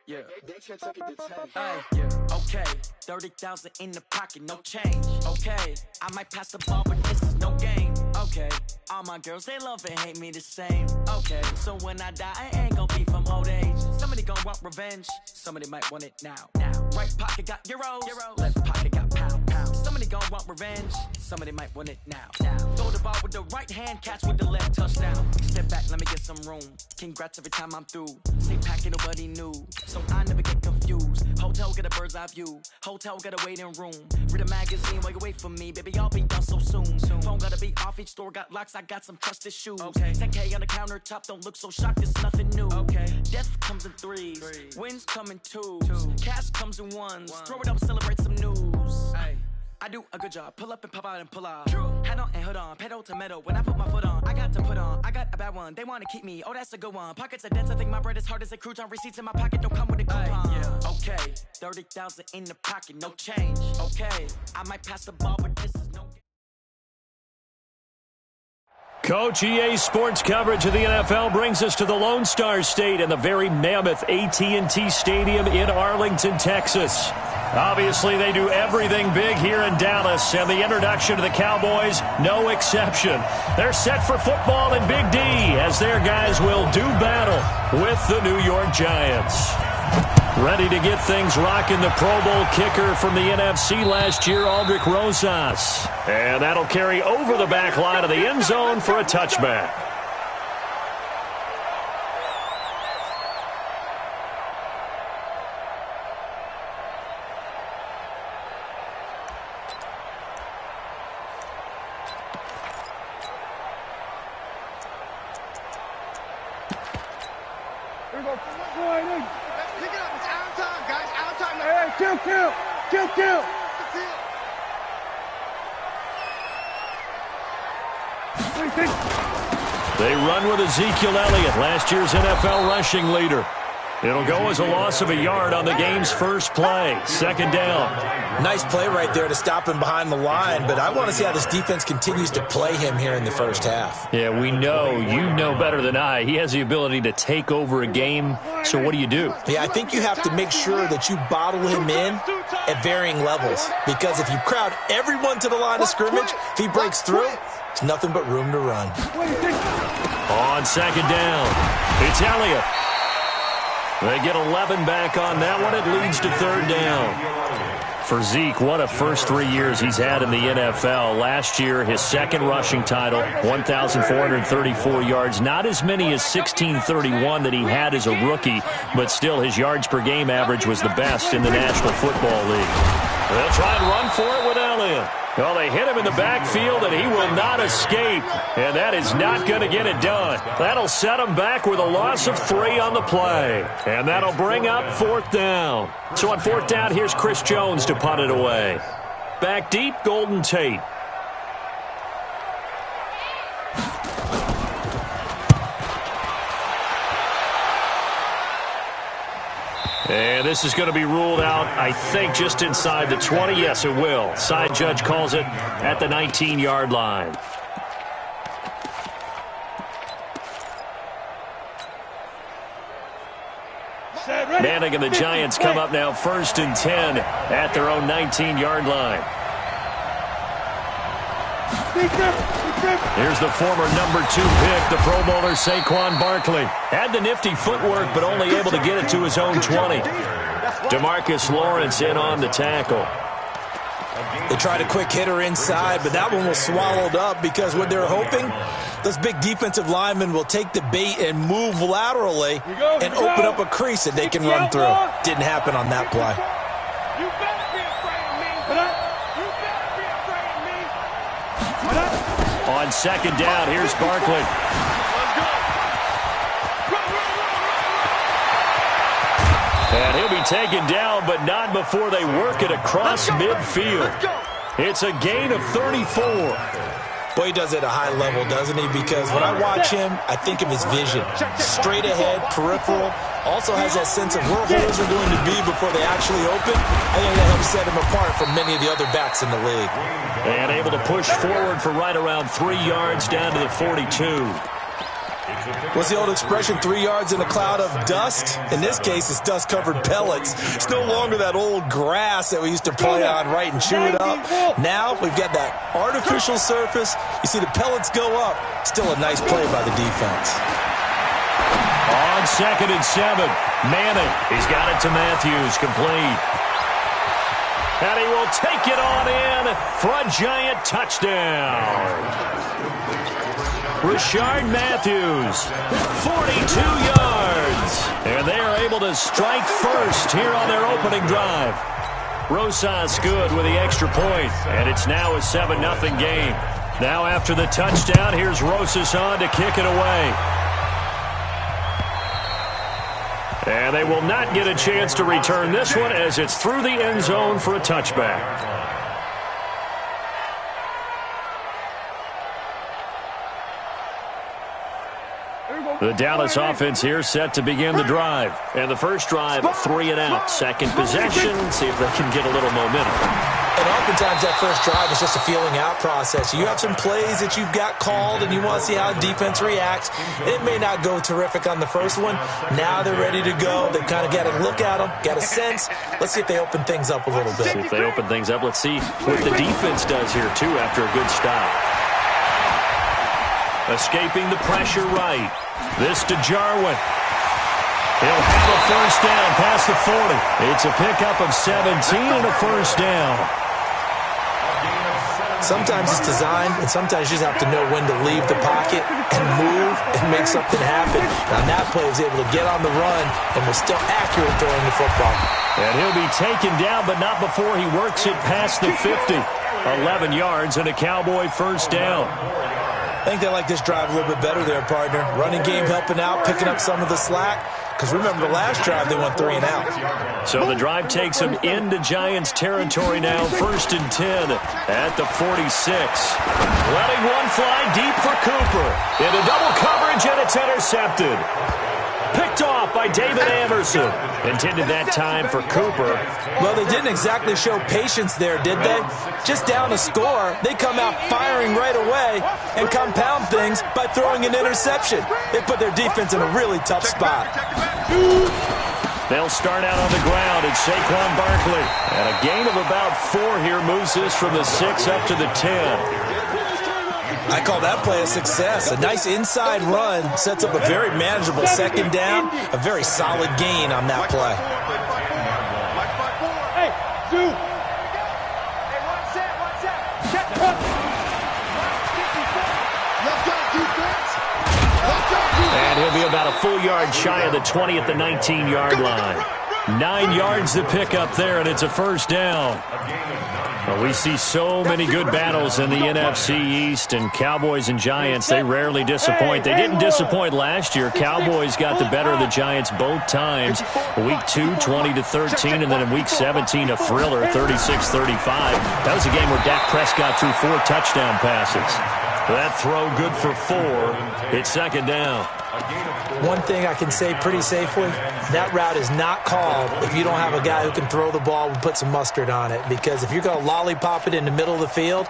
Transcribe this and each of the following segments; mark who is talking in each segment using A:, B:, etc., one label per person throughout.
A: Yeah. Hey, yeah. Okay. 30,000 in the pocket, no change. Okay. I might pass the ball, but this is no game. Okay. All my girls, they love and hate me the same. Okay. So when I die, I ain't gonna be from old age. Somebody gonna want revenge. Somebody might want it now. Right pocket got euros. Left pocket got pound. Somebody gonna want revenge. Somebody might want it now. Throw the ball with the right hand, catch with the left, touchdown. Step back, let me get some room. Congrats every time I'm through. Say packing nobody new, so I never get confused. Hotel get a bird's eye view. Hotel get a waiting room. Read a magazine while you wait for me, baby. I'll be done so soon. Phone gotta be off, each store got locks. I got some trusted shoes. Okay. 10K on the countertop, don't look so shocked. It's nothing new. Okay. Death comes in threes. Wins come in twos. Cash comes in ones. Throw it up, celebrate some news. Ay. I do a good job, pull up and pop out and pull off. Hat on and hood on, pedal to metal. When I put my foot on, I got to put on. I got a bad one, they wanna keep me. Oh, that's a good one. Pockets are dense, I think my bread is hard as a crouton. Receipts in my pocket don't come with a coupon. Yeah. Okay, 30,000 in the pocket, no change. Okay, I might pass the ball, but this is no.
B: Coach, EA Sports coverage of the NFL brings us to the Lone Star State and the very mammoth AT&T Stadium in Arlington, Texas. Obviously, they do everything big here in Dallas, and the introduction to the Cowboys, no exception. They're set for football in Big D as their guys will do battle with the New York Giants. Ready to get things rocking, the Pro Bowl kicker from the NFC last year, Aldrick Rosas. And that'll carry over the back line of the end zone for a touchback.
C: Kill.
B: They run with Ezekiel Elliott, last year's NFL rushing leader. It'll go as a loss of a yard on the game's first play. Second down.
D: Nice play right there to stop him behind the line, but I want to see how this defense continues to play him here in the first half.
B: Yeah, we know. You know better than I. He has the ability to take over a game, so what do you do?
D: Yeah, I think you have to make sure that you bottle him in at varying levels, because if you crowd everyone to the line of scrimmage, if he breaks through, it's nothing but room to run.
B: On second down, it's Elliott. They get 11 back on that one. It leads to third down. For Zeke, what a first 3 years he's had in the NFL. Last year, his second rushing title, 1,434 yards. Not as many as 1,631 that he had as a rookie, but still his yards per game average was the best in the National Football League. They'll try and run for it with Elliott. Well, they hit him in the backfield, and he will not escape. And that is not going to get it done. That'll set him back with a loss of 3 on the play. And that'll bring up fourth down. So on fourth down, here's Chris Jones to punt it away. Back deep, Golden Tate. And this is going to be ruled out, I think, just inside the 20. Yes, it will. Side judge calls it at the 19-yard line. Manning and the Giants come up now 1st and 10 at their own 19-yard line. Here's the former number 2 pick, the Pro Bowler Saquon Barkley. Had the nifty footwork, but only able to get it to his own 20. DeMarcus Lawrence in on the tackle.
D: They tried a quick hitter inside, but that one was swallowed up because what they're hoping, those big defensive linemen will take the bait and move laterally and open up a crease that they can run through. Didn't happen on that play.
C: You better be afraid of me. You better be afraid of me.
B: On second down, here's Barkley. And he'll be taken down, but not before they work it across midfield. It's a gain of 34.
D: Boy, he does it at a high level, doesn't he? Because when I watch him, I think of his vision. Straight ahead, peripheral. Also has that sense of where holes are going to be before they actually open. I think that helps set him apart from many of the other backs in the league.
B: And able to push forward for right around 3 yards down to the 42.
D: What's the old expression, 3 yards in a cloud of dust? In this case, it's dust-covered pellets. It's no longer that old grass that we used to play on, right, and chew it up. Now we've got that artificial surface. You see the pellets go up. Still a nice play by the defense.
B: On 2nd and 7, Manning. He's got it to Matthews, complete. And he will take it on in for a giant touchdown. Rashard Matthews, 42 yards. And they are able to strike first here on their opening drive. Rosas good with the extra point, and it's now a 7-0 game. Now after the touchdown, here's Rosas on to kick it away. And they will not get a chance to return this one as it's through the end zone for a touchback. The Dallas offense here set to begin the drive. And the first drive, 3 and out. Second possession, see if they can get a little momentum.
D: And oftentimes that first drive is just a feeling out process. You have some plays that you've got called and you want to see how defense reacts. It may not go terrific on the first one. Now they're ready to go. They've kind of got to look at them, got a sense. Let's see if they open things up a little bit.
B: See if they open things up. Let's see what the defense does here, too, after a good stop. Escaping the pressure right. This to Jarwin. He'll have a first down past the 40. It's a pickup of 17 and a first down.
D: Sometimes it's designed, and sometimes you just have to know when to leave the pocket and move and make something happen. Now, that play was able to get on the run and was still accurate throwing the football.
B: And he'll be taken down, but not before he works it past the 50. 11 yards and a Cowboy first down.
D: I think they like this drive a little bit better there, partner. Running game helping out, picking up some of the slack. Because remember, the last drive, they went 3 and out.
B: So the drive takes them into Giants territory now. 1st and 10 at the 46. Letting one fly deep for Cooper. Into double coverage, and it's intercepted. Picked off by David Amerson. Intended that time for Cooper.
D: Well, they didn't exactly show patience there, did they? Just down a score, they come out firing right away and compound things by throwing an interception. They put their defense in a really tough spot.
B: They'll start out on the ground. It's Saquon Barkley. And a gain of about 4 here moves this from the 6 up to the 10.
D: I call that play a success. A nice inside run sets up a very manageable second down. A very solid gain on that play.
C: Hey, two. Hey, one set. Check.
B: And he'll be about a full yard shy of the 20 at the 19-yard line. 9 yards to pick up there, and it's a first down. Well, we see so many good battles in the NFC East, and Cowboys and Giants, they rarely disappoint. They didn't disappoint last year. Cowboys got the better of the Giants both times. Week 2, 20-13, and then in Week 17, a thriller, 36-35. That was a game where Dak Prescott threw 4 touchdown passes. That throw good for 4. It's second down.
D: One thing I can say pretty safely, that route is not called if you don't have a guy who can throw the ball and put some mustard on it. Because if you're going to lollipop it in the middle of the field,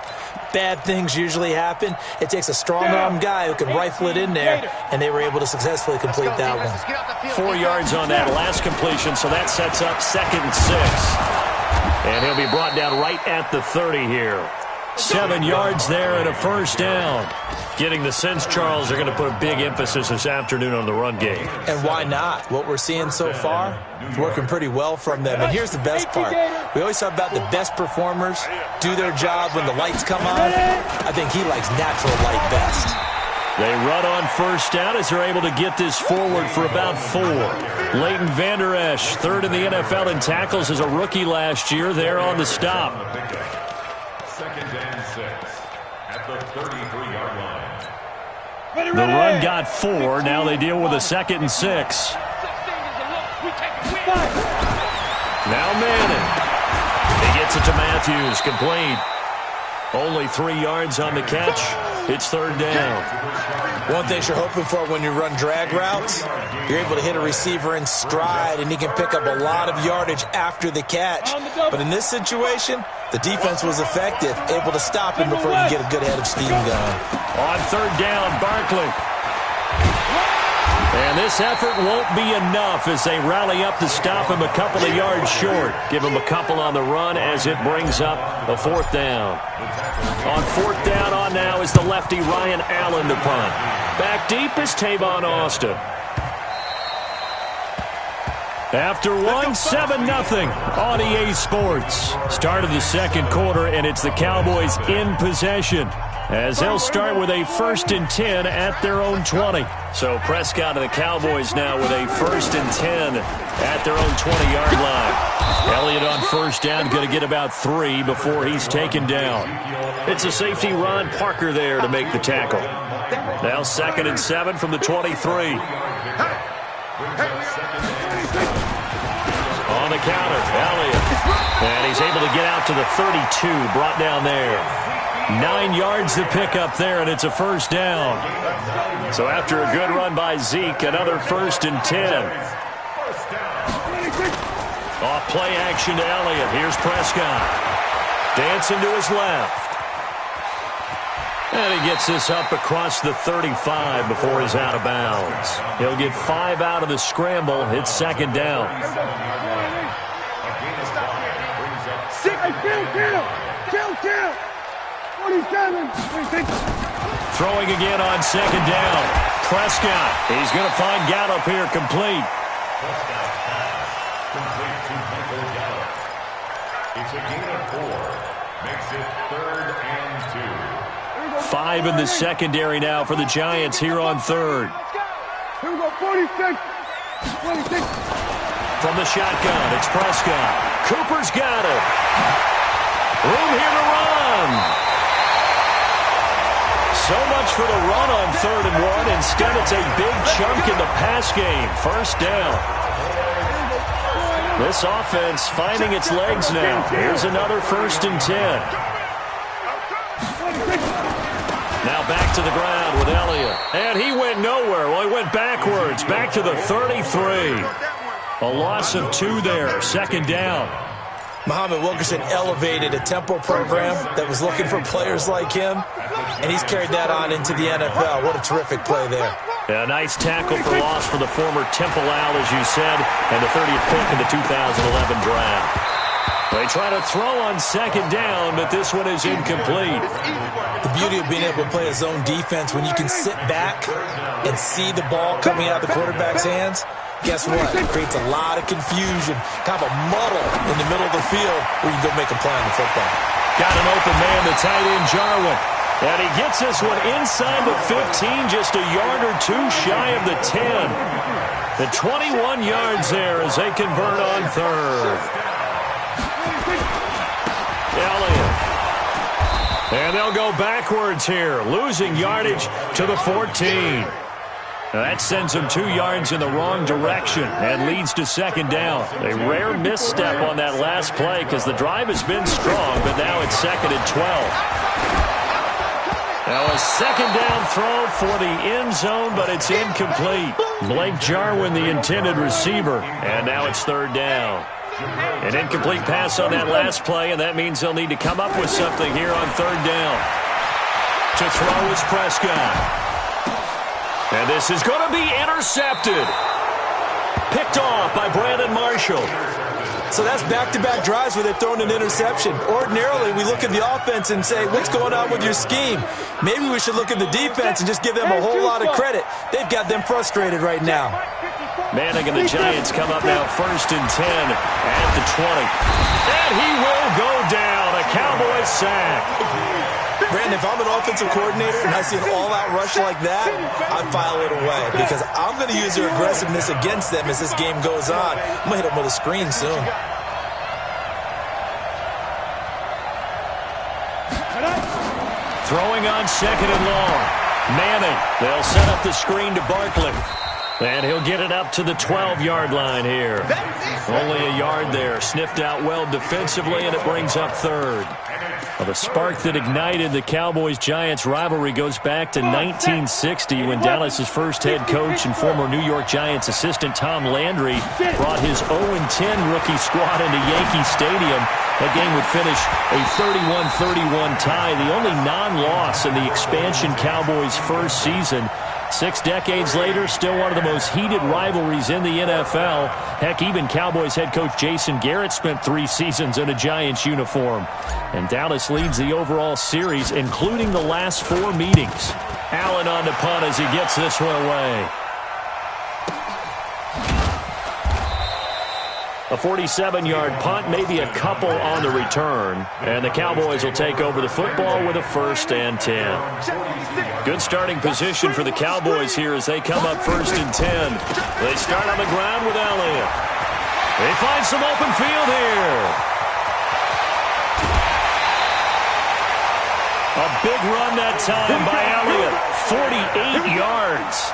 D: bad things usually happen. It takes a strong-arm guy who can rifle it in there, and they were able to successfully complete that one.
B: 4 yards on that last completion, so that sets up 2nd and 6. And he'll be brought down right at the 30 here. 7 yards there and a first down. Getting the sense, Charles, they're going to put a big emphasis this afternoon on the run game.
D: And why not? What we're seeing so far is working pretty well from them. And here's the best part. We always talk about the best performers do their job when the lights come on. I think he likes natural light best.
B: They run on first down as they're able to get this forward for about 4. Leighton Vander Esch, 3rd in the NFL in tackles as a rookie last year. There on the stop.
E: 2nd and 6 at the 33-yard line.
B: The run got 4. Now they deal with a 2nd and 6. Now Manning. He gets it to Matthews. Complete. Only 3 yards on the catch. It's 3rd down.
D: One thing you're hoping for when you run drag routes, you're able to hit a receiver in stride, and he can pick up a lot of yardage after the catch. But in this situation, the defense was effective, able to stop him before you get a good head of steam going.
B: On 3rd down, Barkley. And this effort won't be enough as they rally up to stop him a couple of yards short. Give him a couple on the run as it brings up a fourth down. On fourth down on now is the lefty Ryan Allen to punt. Back deep is Tavon Austin. After one, 7-0 on EA Sports. Start of the second quarter, and it's the Cowboys in possession, as they'll start with a 1st and 10 at their own 20. So Prescott and the Cowboys now with a 1st and 10 at their own 20-yard line. Elliott on first down, going to get about 3 before he's taken down. It's a safety Ron Parker there to make the tackle. Now 2nd and 7 from the 23. On the counter, Elliott. And he's able to get out to the 32, brought down there. 9 yards to pick up there, and it's a first down. So after a good run by Zeke, another 1st and 10. Off play action to Elliott. Here's Prescott. Dancing to his left. And he gets this up across the 35 before he's out of bounds. He'll get 5 out of the scramble. It's 2nd down.
C: Kill. 47.
B: Throwing again on 2nd down. Prescott. He's going to find Gallup here complete.
E: Complete to Michael Gallup. It's a gain of 4. Makes it 3rd and 2.
B: 5 in the secondary now for the Giants here on 3rd.
C: Here we go, 46.
B: From the shotgun, it's Prescott. Cooper's got it. Room here to run. So much for the run on 3rd and 1. Instead, it's a big chunk in the pass game. First down. This offense finding its legs now. Here's another 1st and 10. Now back to the ground with Elliott. And he went nowhere. Well, he went backwards. Back to the 33. A loss of 2 there. 2nd down.
D: Muhammad Wilkerson elevated a tempo program that was looking for players like him, and he's carried that on into the NFL. What a terrific play there.
B: A nice tackle for loss for the former Temple Owl, as you said, and the 30th pick in the 2011 draft. They try to throw on 2nd down, but this one is incomplete.
D: The beauty of being able to play a zone defense when you can sit back and see the ball coming out of the quarterback's hands, guess what? It creates a lot of confusion, kind of a muddle in the middle of the field where you can go make a play on the football.
B: Got an open man, the tight end Jarwin. And he gets this one inside the 15, just a yard or 2 shy of the 10. The 21 yards there as they convert on 3rd. Elliott. And they'll go backwards here, losing yardage to the 14. Now that sends them 2 yards in the wrong direction and leads to 2nd down. A rare misstep on that last play because the drive has been strong, but now it's 2nd and 12. Now a 2nd down throw for the end zone, but it's incomplete. Blake Jarwin, the intended receiver, and now it's 3rd down. An incomplete pass on that last play, and that means they'll need to come up with something here on 3rd down. To throw is Prescott. And this is going to be intercepted. Picked off by Brandon Marshall.
D: So that's back-to-back drives where they've thrown an interception. Ordinarily, we look at the offense and say, what's going on with your scheme? Maybe we should look at the defense and just give them a whole lot of credit. They've got them frustrated right now.
B: Manning and the Giants come up now 1st and 10 at the 20. And he will go down. A Cowboy sack.
D: Brandon, if I'm an offensive coordinator and I see an all-out rush like that, I file it away because I'm going to use their aggressiveness against them as this game goes on. I'm going to hit them with a screen soon.
B: Throwing on 2nd and long. Manning. They'll set up the screen to Barkley. And he'll get it up to the 12-yard line here. Only a yard there. Sniffed out well defensively, and it brings up 3rd. Well, the spark that ignited the Cowboys-Giants rivalry goes back to 1960 when Dallas's first head coach and former New York Giants assistant Tom Landry brought his 0-10 rookie squad into Yankee Stadium. That game would finish a 31-31 tie, the only non-loss in the expansion Cowboys' first season. 6 decades later, still one of the most heated rivalries in the NFL. Heck, even Cowboys head coach Jason Garrett spent 3 seasons in a Giants uniform. And Dallas leads the overall series, including the last 4 meetings. Allen on the punt as he gets this one away. A 47-yard punt, maybe a couple on the return. And the Cowboys will take over the football with a 1st and 10. Good starting position for the Cowboys here as they come up 1st and 10. They start on the ground with Elliott. They find some open field here. A big run that time by Elliott. 48 yards.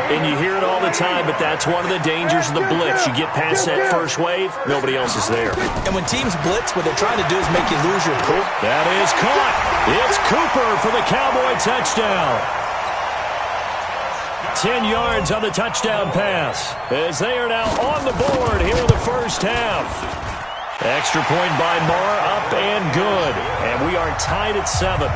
B: And you hear it all the time, but that's one of the dangers of the blitz. You get past that first wave, nobody else is there.
D: And when teams blitz, what they're trying to do is make you lose your cool.
B: That is caught. It's Cooper for the Cowboy touchdown. 10 yards on the touchdown pass as they are now on the board here in the first half. Extra point by Marr, up and good. And we are tied at 7.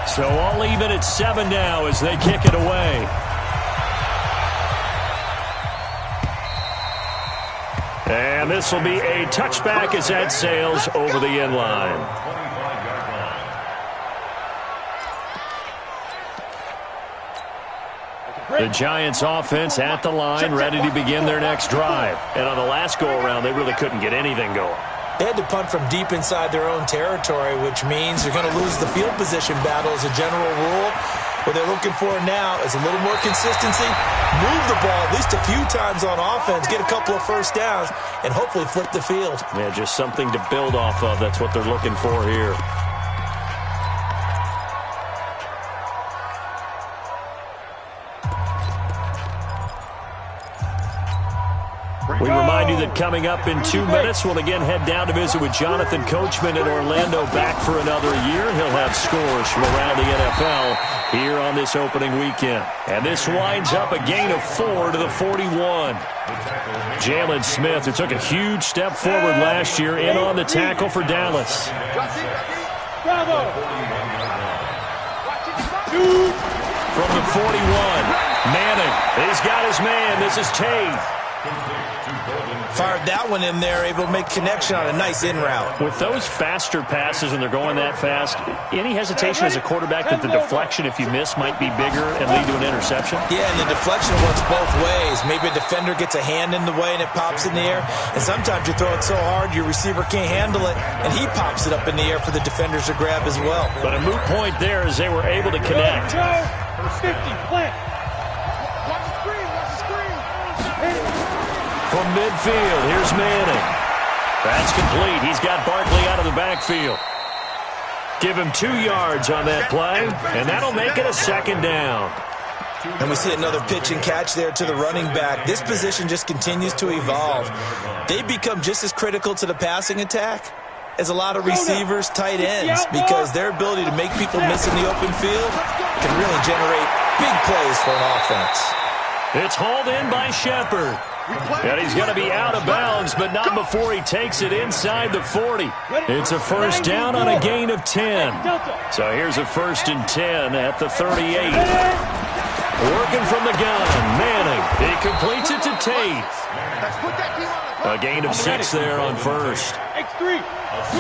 B: So all even at 7 now as they kick it away. And this will be a touchback as that sails over the end line. The Giants offense at the line, ready to begin their next drive. And on the last go-around, they really couldn't get anything going.
D: They had to punt from deep inside their own territory, which means they're going to lose the field position battle as a general rule. What they're looking for now is a little more consistency, move the ball at least a few times on offense, get a couple of first downs, and hopefully flip the field.
B: Yeah, just something to build off of. That's what they're looking for here. We remind you that coming up in 2 minutes, we'll again head down to visit with Jonathan Coachman in Orlando, back for another year. He'll have scores from around the NFL here on this opening weekend. And this winds up a gain of 4 to the 41. Jalen Smith, who took a huge step forward last year, in on the tackle for Dallas. From the 41, Manning. He's got his man. This is Tate.
D: Fired that one in there, able to make connection on a nice in route.
B: With those faster passes and they're going that fast, any hesitation as a quarterback that the deflection, if you miss, might be bigger and lead to an interception?
D: Yeah, and the deflection works both ways. Maybe a defender gets a hand in the way and it pops in the air. And sometimes you throw it so hard your receiver can't handle it, and he pops it up in the air for the defenders to grab as well.
B: But a moot point there as they were able to connect.
C: 50, plant.
B: From midfield, here's Manning. That's complete. He's got Barkley out of the backfield. Give him 2 yards on that play, and that'll make it a 2nd down.
D: And we see another pitch and catch there to the running back. This position just continues to evolve. They become just as critical to the passing attack as a lot of receivers, tight ends, because their ability to make people miss in the open field can really generate big plays for an offense.
B: It's hauled in by Shepard. And he's going to be out of bounds, but not before he takes it inside the 40. It's a first down on a gain of 10. So here's a 1st and 10 at the 38. Working from the gun, Manning. He completes it to Tate. A gain of 6 there on 1st.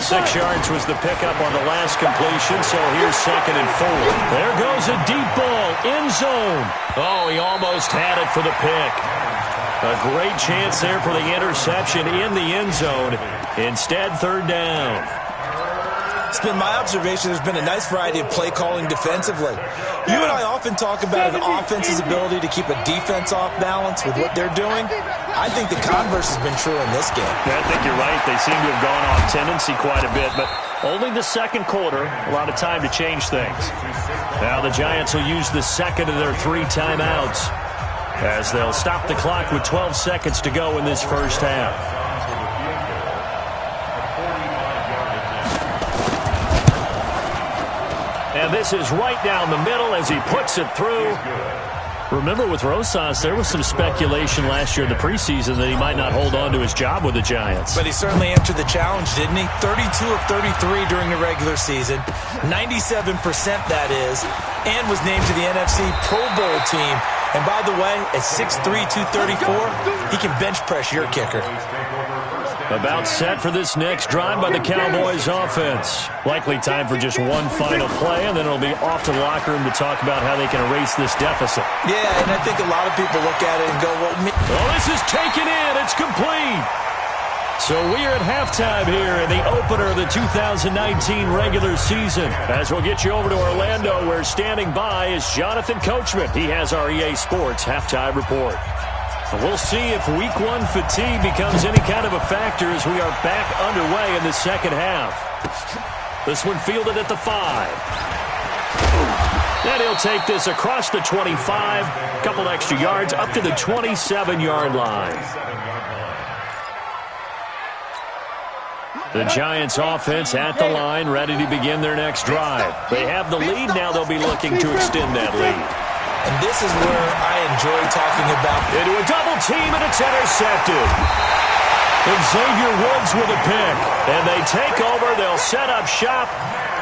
B: 6 yards was the pickup on the last completion, so here's 2nd and 4. There goes a deep ball, end zone. Oh, he almost had it for the pick. A great chance there for the interception in the end zone. Instead, 3rd down.
D: It's been my observation there's been a nice variety of play calling defensively. You and I often talk about an offense's ability to keep a defense off balance with what they're doing. I think the converse has been true in this game.
B: Yeah, I think you're right. They seem to have gone off tendency quite a bit, but only the 2nd quarter, a lot of time to change things. Now the Giants will use the 2nd of their 3 timeouts, as they'll stop the clock with 12 seconds to go in this first half. And this is right down the middle as he puts it through. Remember, with Rosas, there was some speculation last year in the preseason that he might not hold on to his job with the Giants.
D: But he certainly answered the challenge, didn't he? 32 of 33 during the regular season, 97% that is, and was named to the NFC Pro Bowl team. And by the way, at 6'3", 234, he can bench press your kicker.
B: About set for this next drive by the Cowboys offense. Likely time for just one final play, and then it'll be off to the locker room to talk about how they can erase this deficit.
D: Yeah, and I think a lot of people look at it and go, well,
B: this is taken in. It's complete. So we're at halftime here in the opener of the 2019 regular season. As we'll get you over to Orlando, where standing by is Jonathan Coachman. He has our EA Sports halftime report. We'll see if week one fatigue becomes any kind of a factor as we are back underway in the second half. This one fielded at the 5. And he'll take this across the 25, a couple extra yards up to the 27-yard line. The Giants offense at the line, ready to begin their next drive. They have the lead, now they'll be looking to extend that lead.
D: And this is where I enjoy talking about.
B: Into a double team, and it's intercepted. And Xavier Woods with a pick. And they take over. They'll set up shop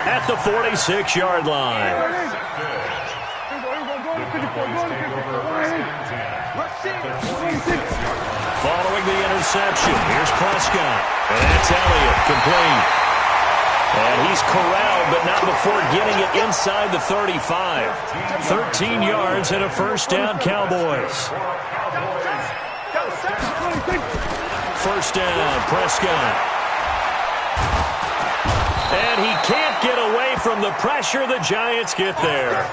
B: at the 46-yard line. Following the interception, here's Prescott. And that's Elliott, complete. And he's corralled, but not before getting it inside the 35. 13 yards and a first down, Cowboys. First down, Prescott. And he can't get away from the pressure. The Giants get there.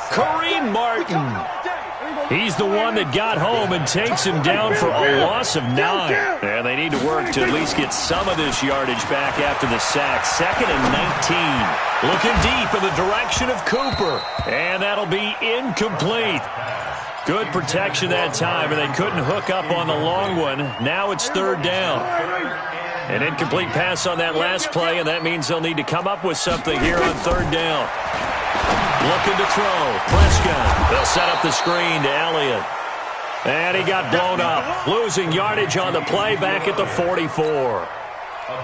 B: Kareem Martin. He's the one that got home and takes him down for a loss of 9. And they need to work to at least get some of this yardage back after the sack. 2nd and 19. Looking deep in the direction of Cooper. And that'll be incomplete. Good protection that time, and they couldn't hook up on the long one. Now it's 3rd down. An incomplete pass on that last play, and that means they'll need to come up with something here on 3rd down. Looking to throw. Prescott. They'll set up the screen to Elliott. And he got blown up. Losing yardage on the play back at the 44.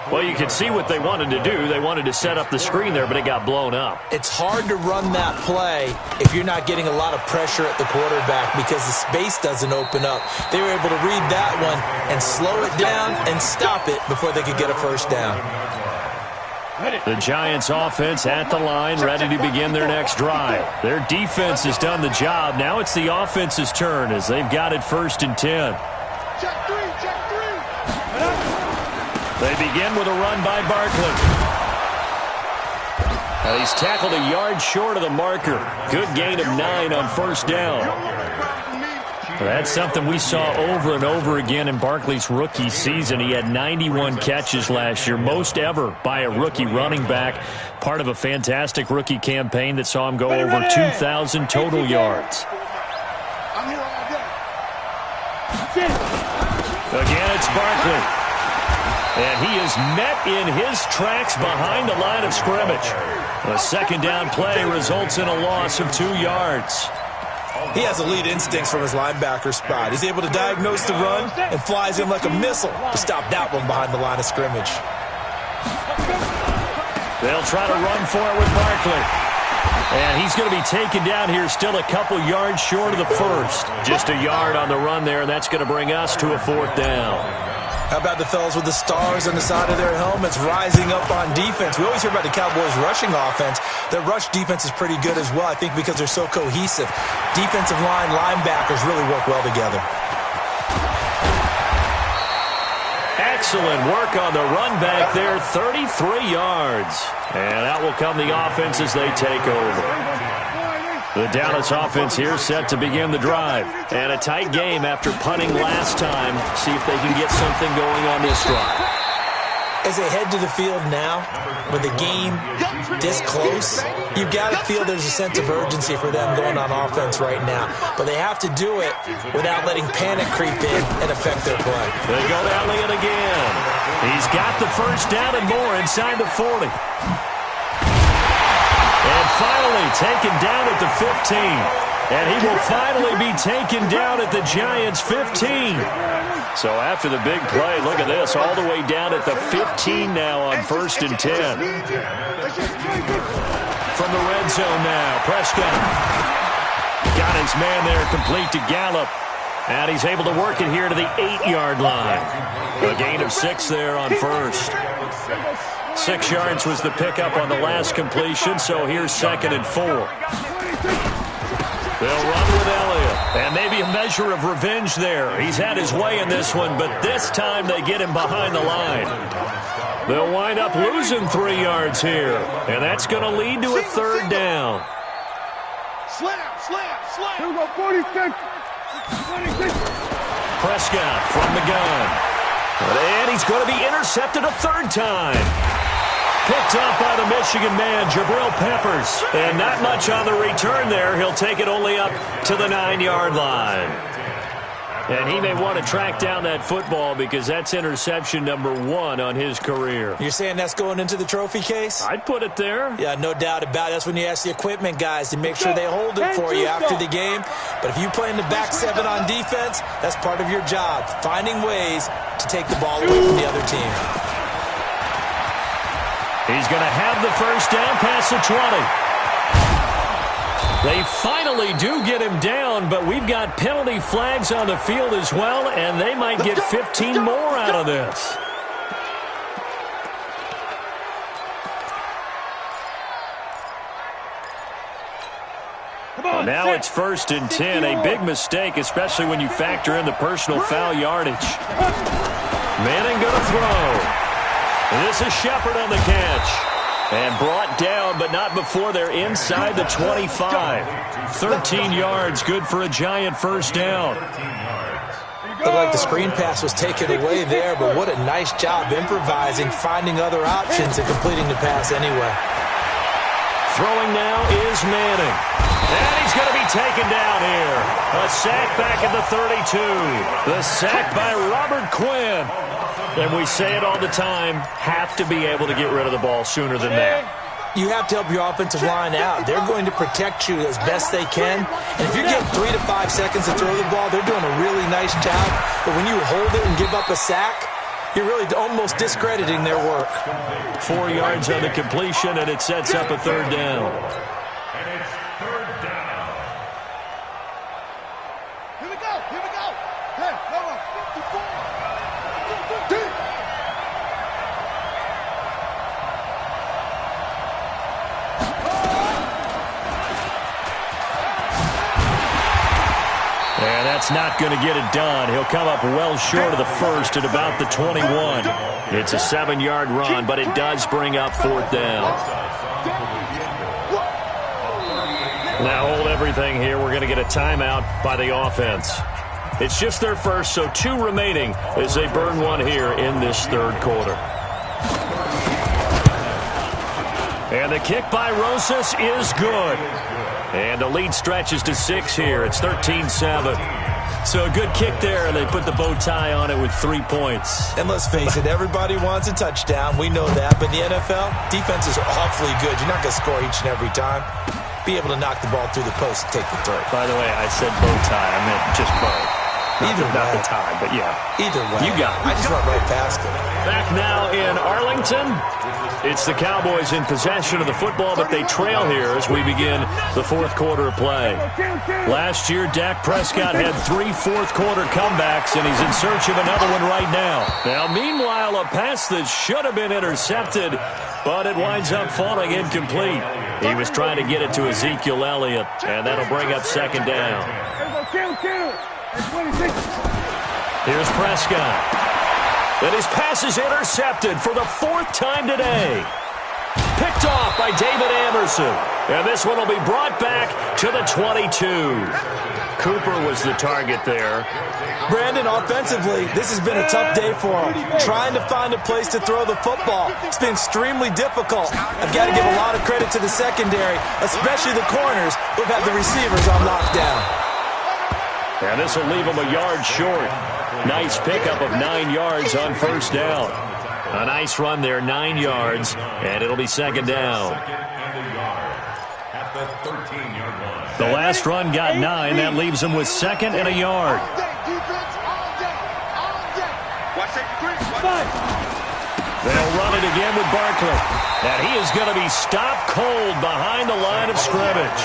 B: Well, you can see what they wanted to do. They wanted to set up the screen there, but it got blown up.
D: It's hard to run that play if you're not getting a lot of pressure at the quarterback because the space doesn't open up. They were able to read that one and slow it down and stop it before they could get a first down.
B: The Giants offense at the line, ready to begin their next drive. Their defense has done the job. Now it's the offense's turn as they've got it 1st and 10.
C: Check three.
B: They begin with a run by Barkley. He's tackled a yard short of the marker. Good gain of 9 on 1st down. That's something we saw over and over again in Barkley's rookie season. He had 91 catches last year, most ever by a rookie running back. Part of a fantastic rookie campaign that saw him go over 2,000 total yards. Again, it's Barkley. And he is met in his tracks behind the line of scrimmage. A 2nd down play results in a loss of 2 yards.
D: He has elite instincts from his linebacker spot. He's able to diagnose the run and flies in like a missile to stop that one behind the line of scrimmage.
B: They'll try to run for it with Barkley. And he's going to be taken down here still a couple yards short of the 1st. Just a yard on the run there, and that's going to bring us to a 4th down.
D: How about the fellas with the stars on the side of their helmets rising up on defense? We always hear about the Cowboys' rushing offense. Their rush defense is pretty good as well, I think, because they're so cohesive. Defensive line, linebackers really work well together.
B: Excellent work on the run back there, 33 yards. And out will come the offense as they take over. The Dallas offense here set to begin the drive. And a tight game after punting last time. See if they can get something going on this drive.
D: As they head to the field now, with the game this close, you've got to feel there's a sense of urgency for them going on offense right now. But they have to do it without letting panic creep in and affect their play.
B: They go to Elliott again. He's got the first down and more inside the 40. And finally taken down at the 15. And he will finally be taken down at the Giants' 15. So after the big play, look at this, all the way down at the 15 now on 1st and 10. From the red zone now, Prescott. Got his man there, complete to Gallup. And he's able to work it here to the 8-yard line. A gain of 6 there on first. 6 yards was the pickup on the last completion, so here's 2nd and 4. They'll run with Elliott. And maybe a measure of revenge there. He's had his way in this one, but this time they get him behind the line. They'll wind up losing 3 yards here. And that's going to lead to a 3rd down.
C: Slam. Here we go, 46.
B: Prescott from the gun. And he's going to be intercepted a 3rd time. Picked up by the Michigan man, Jabril Peppers. And not much on the return there. He'll take it only up to the 9-yard line. And he may want to track down that football because that's interception number 1 on his career.
D: You're saying that's going into the trophy case?
B: I'd put it there.
D: Yeah, no doubt about it. That's when you ask the equipment guys to make sure they hold it for you after the game. But if you play in the back 7 on defense, that's part of your job, finding ways to take the ball away from the other team.
B: He's going to have the 1st down past the 20. They finally do get him down, but we've got penalty flags on the field as well, and they might get 15 more out of this. Now it's 1st and 10, a big mistake, especially when you factor in the personal foul yardage. Manning going to throw. This is Shepard on the catch. And brought down, but not before they're inside the 25. 13 yards, good for a Giant 1st down.
D: Looked like the screen pass was taken away there, but what a nice job improvising, finding other options, and completing the pass anyway.
B: Throwing now is Manning. And he's going to be taken down here. A sack back at the 32. The sack by Robert Quinn. And we say it all the time, have to be able to get rid of the ball sooner than that.
D: You have to help your offensive line out. They're going to protect you as best they can. And if you're getting 3 to 5 seconds to throw the ball, they're doing a really nice job. But when you hold it and give up a sack, you're really almost discrediting their work.
B: 4 yards on the completion, and it sets up a 3rd down.
E: And it's 3rd down.
C: Here we go. Hey, come on. 54.
B: And that's not going to get it done. He'll come up well short of the 1st at about the 21. It's a 7-yard run, but it does bring up 4th down. Now hold everything here. We're going to get a timeout by the offense. It's just their first, so 2 remaining as they burn 1 here in this 3rd quarter. And the kick by Rosas is good. And the lead stretches to 6 here. It's 13-7. So a good kick there, and they put the bow tie on it with 3 points.
D: And let's face it, everybody wants a touchdown. We know that. But in the NFL, defenses are awfully good. You're not going to score each and every time. Be able to knock the ball through the post and take the throw.
B: By the way, I said bow tie. I meant just bow. Not the tie, but yeah.
D: Either way.
B: You got it.
D: I just went right past it.
B: Back now in Arlington. It's the Cowboys in possession of the football, but they trail here as we begin the 4th quarter of play. Last year, Dak Prescott had 3 4th-quarter comebacks, and he's in search of another one right now. Now, meanwhile, a pass that should have been intercepted, but it winds up falling incomplete. He was trying to get it to Ezekiel Elliott, and that'll bring up 2nd down. Here's Prescott. And his pass is intercepted for the 4th time today. Picked off by David Anderson. And this one will be brought back to the 22. Cooper was the target there.
D: Brandon, offensively, this has been a tough day for him. Trying to find a place to throw the football. It's been extremely difficult. I've got to give a lot of credit to the secondary, especially the corners who've had the receivers on lockdown.
B: And this will leave him a yard short. Nice pickup of 9 yards on 1st down. A nice run there, 9 yards, and it'll be 2nd down.
E: At the 13-yard line.
B: The last run got 9. That leaves him with 2nd and a yard. They'll run it again with Barkley. And he is going to be stopped cold behind the line of scrimmage.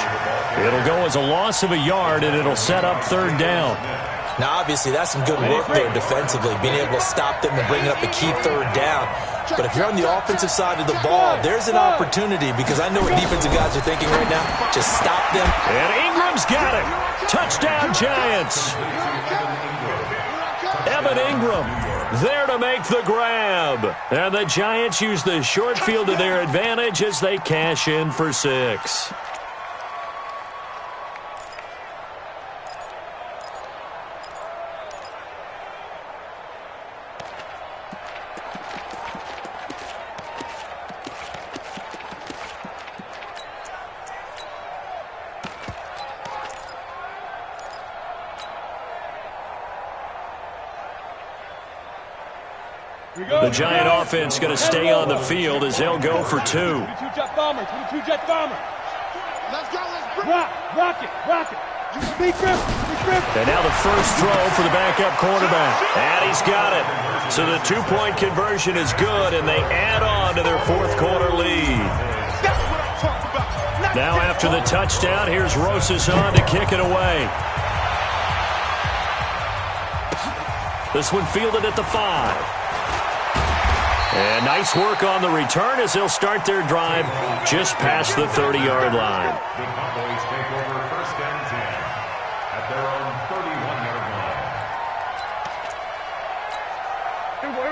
B: It'll go as a loss of a yard, and it'll set up 3rd down.
D: Now, obviously, that's some good work there defensively, being able to stop them and bring up a key 3rd down. But if you're on the offensive side of the ball, there's an opportunity, because I know what defensive guys are thinking right now. Just stop them.
B: And Ingram's got it. Touchdown, Giants. Evan Ingram there to make the grab. And the Giants use the short field to their advantage as they cash in for 6. The Giant offense going to stay on the field as they'll go for 2.
C: 22-jet bomber. 22-jet bomber. Let's go. Rock it. Big grip.
B: And now the first throw for the backup quarterback. And he's got it. So the 2-point conversion is good, and they add on to their 4th quarter lead. Now after the touchdown, here's Rosas on to kick it away. This one fielded at the 5. And nice work on the return as they'll start their drive just past the 30-yard line.
E: The Cowboys take over 1st and 10 at their own 31-yard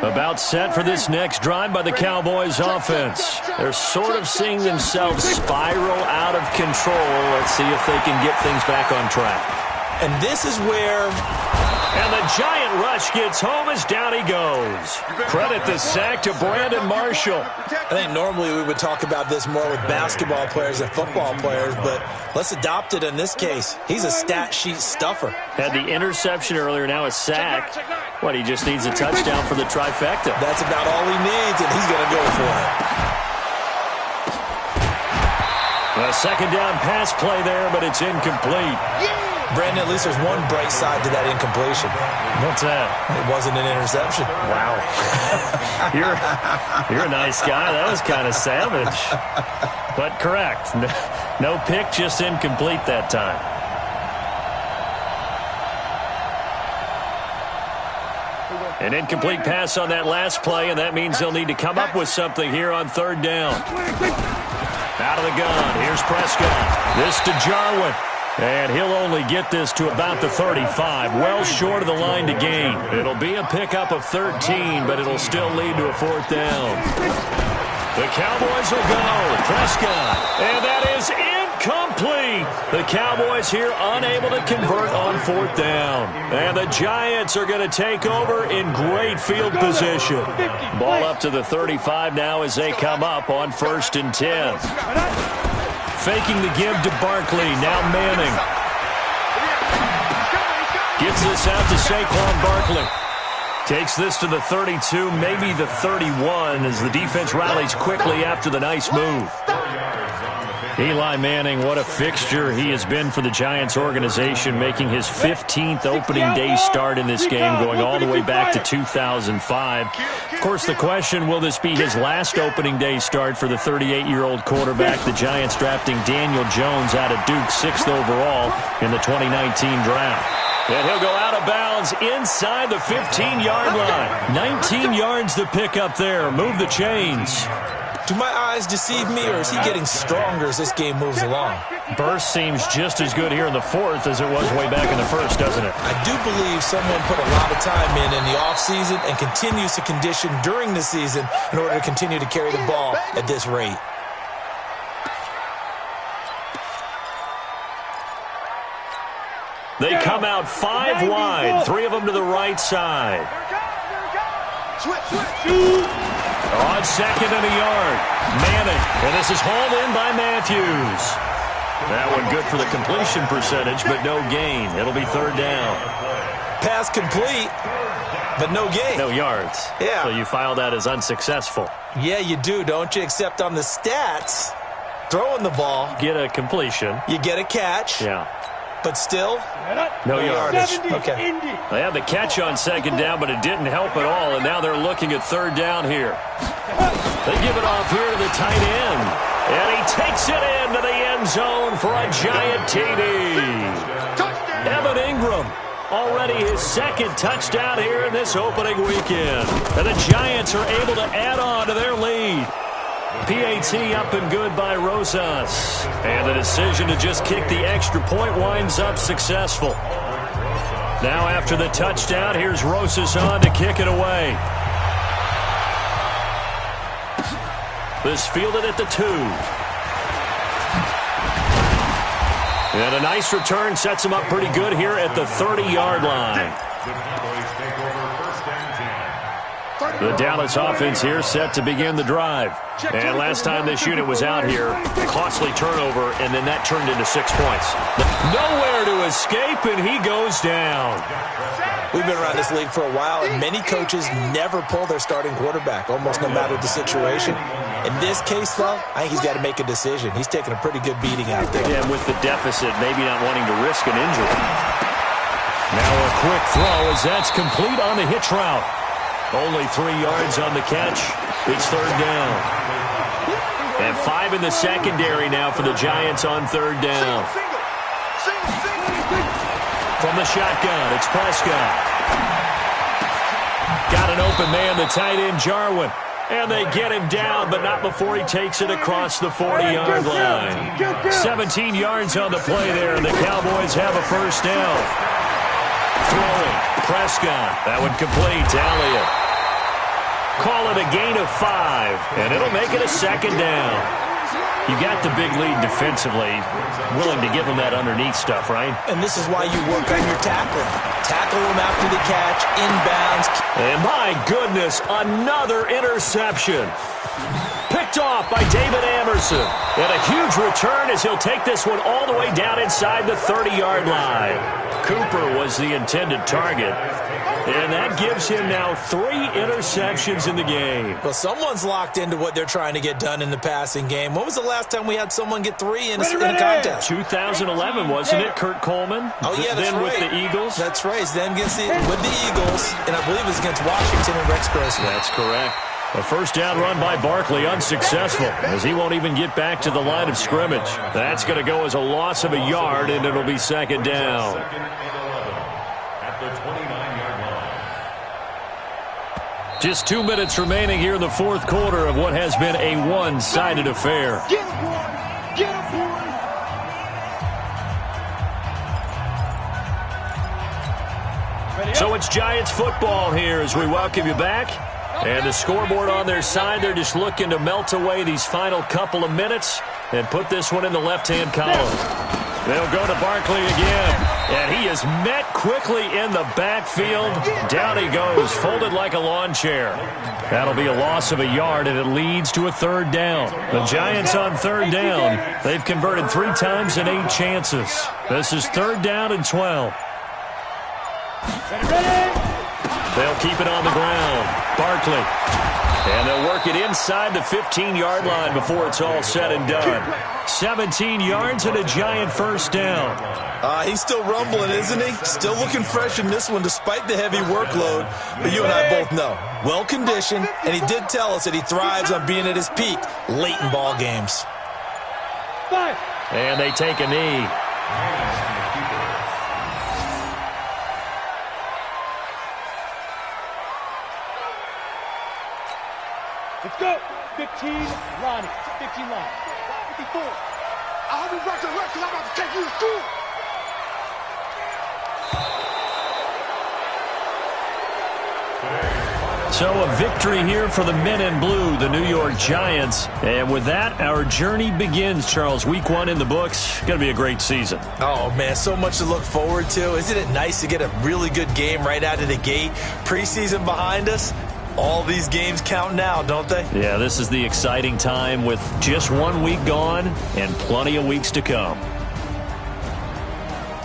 E: line.
B: About set for this next drive by the Cowboys offense. They're sort of seeing themselves spiral out of control. Let's see if they can get things back on track.
D: And this is where...
B: And the Giant rush gets home as down he goes. Credit the sack to Brandon Marshall.
D: I think normally we would talk about this more with basketball players and football players, but let's adopt it in this case. He's a stat sheet stuffer.
B: Had the interception earlier, now a sack. What, he just needs a touchdown for the trifecta.
D: That's about all he needs, and he's going to go for it.
B: A 2nd down pass play there, but it's incomplete.
D: Brandon, at least there's one bright side to that incompletion.
B: What's that?
D: It wasn't an interception.
B: Wow. You're a nice guy. That was kind of savage. But correct. No pick, just incomplete that time. An incomplete pass on that last play, and that means they'll need to come up with something here on 3rd down. Out of the gun. Here's Prescott. This to Jarwin. And he'll only get this to about the 35, well short of the line to gain. It'll be a pickup of 13, but it'll still lead to a 4th down. The Cowboys will go. Prescott. And that is incomplete. The Cowboys here unable to convert on 4th down. And the Giants are going to take over in great field position. Ball up to the 35 now as they come up on 1st and 10. Faking the give to Barkley. Now Manning. Gets this out to Saquon Barkley. Takes this to the 32, maybe the 31, as the defense rallies quickly after the nice move. Eli Manning, what a fixture he has been for the Giants organization, making his 15th opening day start in this game, going all the way back to 2005. Of course, the question, will this be his last opening day start for the 38-year-old quarterback? The Giants drafting Daniel Jones out of Duke, 6th overall in the 2019 draft. And he'll go out of bounds inside the 15-yard line. 19 yards to pick up there. Move the chains.
D: Do my eyes deceive me, or is he getting stronger as this game moves along?
B: Burst seems just as good here in the 4th as it was way back in the 1st, doesn't it?
D: I do believe someone put a lot of time in the offseason and continues to condition during the season in order to continue to carry the ball at this rate.
B: They come out 5 wide, 3 of them to the right side. On 2nd and a yard, Manning, and this is hauled in by Matthews. That one good for the completion percentage, but no gain. It'll be 3rd down.
D: Pass complete, but no gain.
B: No yards.
D: Yeah.
B: So you file that as unsuccessful.
D: Yeah, you do, don't you? Except on the stats, throwing the ball.
B: Get a completion.
D: You get a catch.
B: Yeah.
D: But still,
B: no yardage.
D: Okay.
B: They had the catch on second down, but it didn't help at all, and now they're looking at third down here. They give it off here to the tight end, and he takes it into the end zone for a giant TD. Evan Ingram, already his second touchdown here in this opening weekend. And the Giants are able to add on to their lead. PAT up and good by Rosas. And the decision to just kick the extra point winds up successful. Now after the touchdown, here's Rosas on to kick it away. This fielded at the 2. And a nice return sets him up pretty good here at the 30-yard line.
E: The Cowboys take over first and 10.
B: The Dallas offense here set to begin the drive. And last time this unit was out here, costly turnover, and then that turned into 6 points. Nowhere to escape, and he goes down.
D: We've been around this league for a while, and many coaches never pull their starting quarterback, almost no matter the situation. In this case, though, I think he's got to make a decision. He's taking a pretty good beating out there.
B: Yeah, with the deficit, maybe not wanting to risk an injury. Now a quick throw as that's complete on the hitch route. Only 3 yards on the catch. It's third down. And 5 in the secondary now for the Giants on third down. From the shotgun, it's Prescott. Got an open man, the tight end, Jarwin. And they get him down, but not before he takes it across the 40-yard line. 17 yards on the play there, and the Cowboys have a first down. Throwing, Prescott. That would complete to Elliott. Call it a gain of 5, and it'll make it a second down. You got the big lead defensively, willing to give them that underneath stuff, right?
D: And this is why you work on your tackling. Tackle them after the catch, inbounds.
B: And my goodness, another interception. Picked off by David Amerson. And a huge return as he'll take this one all the way down inside the 30-yard line. Cooper was the intended target. And that gives him now 3 interceptions in the game.
D: Well, someone's locked into what they're trying to get done in the passing game. When was the last time we had someone get 3 in a contest?
B: 2011, wasn't it, Kurt Coleman?
D: Oh, yeah, that's
B: then
D: right.
B: with the Eagles?
D: That's right. Then with the Eagles, and I believe it was against Washington and Rex Grossman.
B: That's correct. A first down run by Barkley, unsuccessful, as he won't even get back to the line of scrimmage. That's going to go as a loss of a yard, and it'll be second down.
E: Second and 11 at the 29-yard line.
B: Just 2 minutes remaining here in the fourth quarter of what has been a one-sided affair.
C: Get him, boy. Get him, boy.
B: So it's Giants football here as we welcome you back. And the scoreboard on their side, they're just looking to melt away these final couple of minutes and put this one in the left-hand column. They'll go to Barkley again. And he is met quickly in the backfield. Down he goes, folded like a lawn chair. That'll be a loss of a yard, and it leads to a third down. The Giants on third down. They've converted 3 times in 8 chances. This is third down and 12. They'll keep it on the ground. Barkley. And they'll work it inside the 15-yard line before it's all said and done. 17 yards and a Giant first down.
D: He's still rumbling, isn't he? Still looking fresh in this one despite the heavy workload. But you and I both know, well-conditioned, and he did tell us that he thrives on being at his peak late in ball games.
B: And they take a knee.
C: Let's go. 15, Ronnie. 15 line. 54. I'll be back to work because I'm about to take you to school.
B: So a victory here for the men in blue, the New York Giants. And with that, our journey begins, Charles. Week 1 in the books. Going to be a great season.
D: Oh, man, so much to look forward to. Isn't it nice to get a really good game right out of the gate? Preseason behind us. All these games count now, don't they?
B: Yeah, this is the exciting time with just 1 week gone and plenty of weeks to come.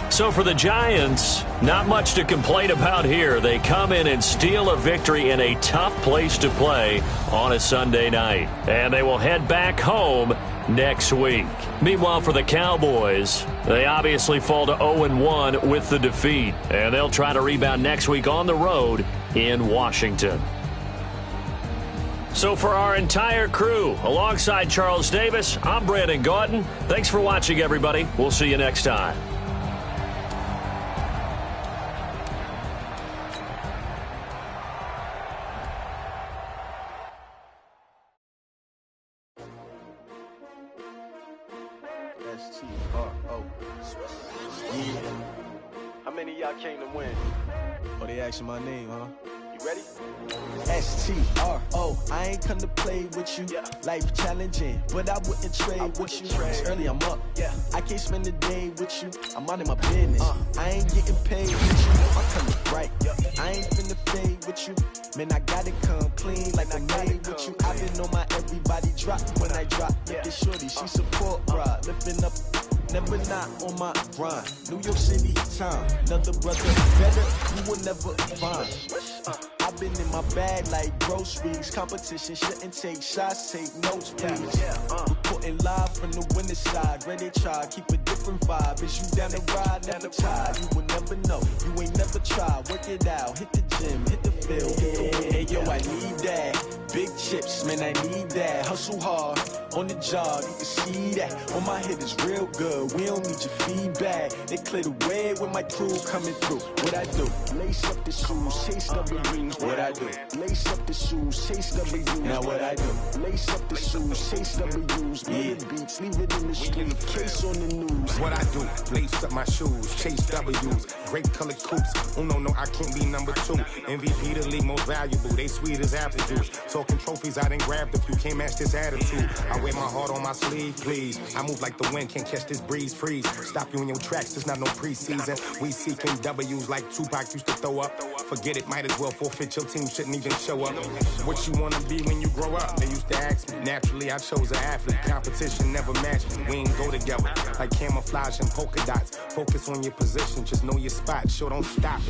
B: So for the Giants, not much to complain about here. They come in and steal a victory in a tough place to play on a Sunday night. And they will head back home next week. Meanwhile, for the Cowboys, they obviously fall to 0-1 with the defeat, and they'll try to rebound next week on the road in Washington. So for our entire crew, alongside Charles Davis, I'm Brandon Gaudin. Thanks for watching, everybody. We'll see you next time.
F: S-T-R-O. Yeah. How many of y'all came to win? Oh, they asking my name, huh? You ready? S-T-R-O. I ain't come to play with you. Life challenging, but I wouldn't trade with you. It's early, I'm up. I can't spend the day with you. I'm out in my business. I ain't getting paid with you. I'm coming right. I ain't finna fade with you. Man, I gotta come clean like I made with you. I've been on my everybody drop when I drop. Look at shorty, she support ride. Lifting up, never not on my grind. New York City time, another brother better, you will never find. I've been in my bag like groceries. Competition shouldn't take shots, take notes, please. Reporting live from the winning side. Ready to try, keep a different vibe. Is you down the ride, never tired. You will never know, you ain't never tried. Work it out, hit the gym, hit the field, hit the wind. Hey yo, I need that. Big chips, man, I need that. Hustle hard, on the job, you can see that. On my hit is real good, we don't need your feedback. They clear the way when my crew coming through. What I do? Lace up the shoes, chase W's. What I do? Lace up the shoes, chase W's. Now what I do? Lace up the shoes, chase W's. Million beats, leave it in the street, case on the news.
G: What I do? Lace up my shoes, chase W's. Great colored coops. Oh no, I can't be number 2. MVP the league most valuable. They sweet as apple juice. Talking trophies, I done grabbed a few. Can't match this attitude. I wear my heart on my sleeve, please. I move like the wind, can't catch this breeze, freeze. Stop you in your tracks, there's not no preseason. We seeking W's like Tupac used to throw up. Forget it, might as well forfeit. Your team shouldn't even show up. What you wanna be when you grow up? They used to ask me. Naturally, I chose an athlete. Competition never matched me. We ain't go together like camouflage and polka dots. Focus on your position, just know your spot. Sure, don't stop.